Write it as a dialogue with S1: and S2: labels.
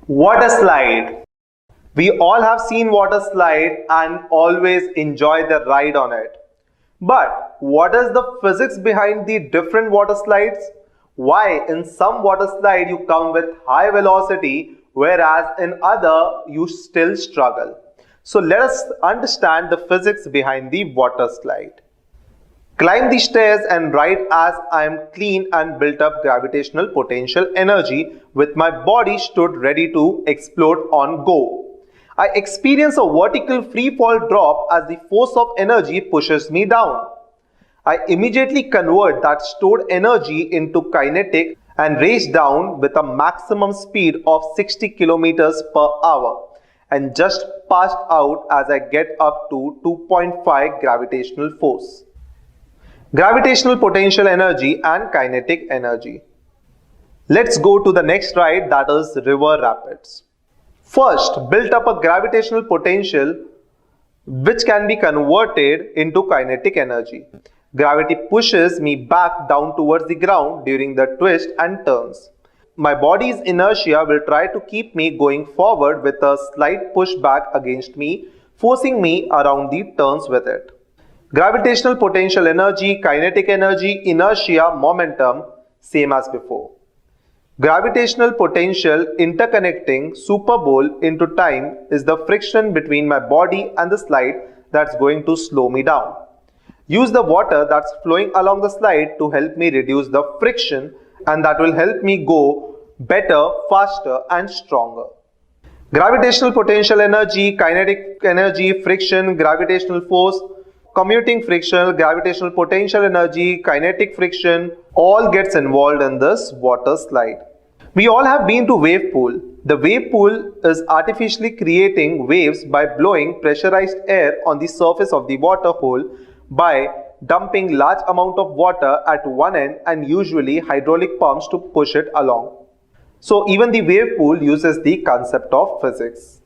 S1: Water slide. We all have seen water slide and always enjoy the ride on it. But what is the physics behind the different water slides? Why in some water slide you come with high velocity whereas in other you still struggle? So let us understand the physics behind the water slide. Climb the stairs and ride as I am clean and built up gravitational potential energy with my body stood ready to explode on go. I experience a vertical free fall drop as the force of energy pushes me down. I immediately convert that stored energy into kinetic and race down with a maximum speed of 60 kilometers per hour and just passed out as I get up to 2.5 gravitational force. Gravitational potential energy and kinetic energy. Let's go to the next ride, that is river rapids. First, build up a gravitational potential which can be converted into kinetic energy. Gravity pushes me back down towards the ground during the twist and turns. My body's inertia will try to keep me going forward with a slight push back against me, forcing me around the turns with it. Gravitational potential energy, kinetic energy, inertia, momentum, same as before. Gravitational potential interconnecting superbole into time is the friction between my body and the slide that's going to slow me down. Use the water that's flowing along the slide to help me reduce the friction, and that will help me go better, faster and stronger. Gravitational potential energy, kinetic energy, friction, gravitational force, commuting friction, gravitational potential energy, kinetic friction, all gets involved in this water slide. We all have been to wave pool. The wave pool is artificially creating waves by blowing pressurized air on the surface of the water hole by dumping large amount of water at one end and usually hydraulic pumps to push it along. So even the wave pool uses the concept of physics.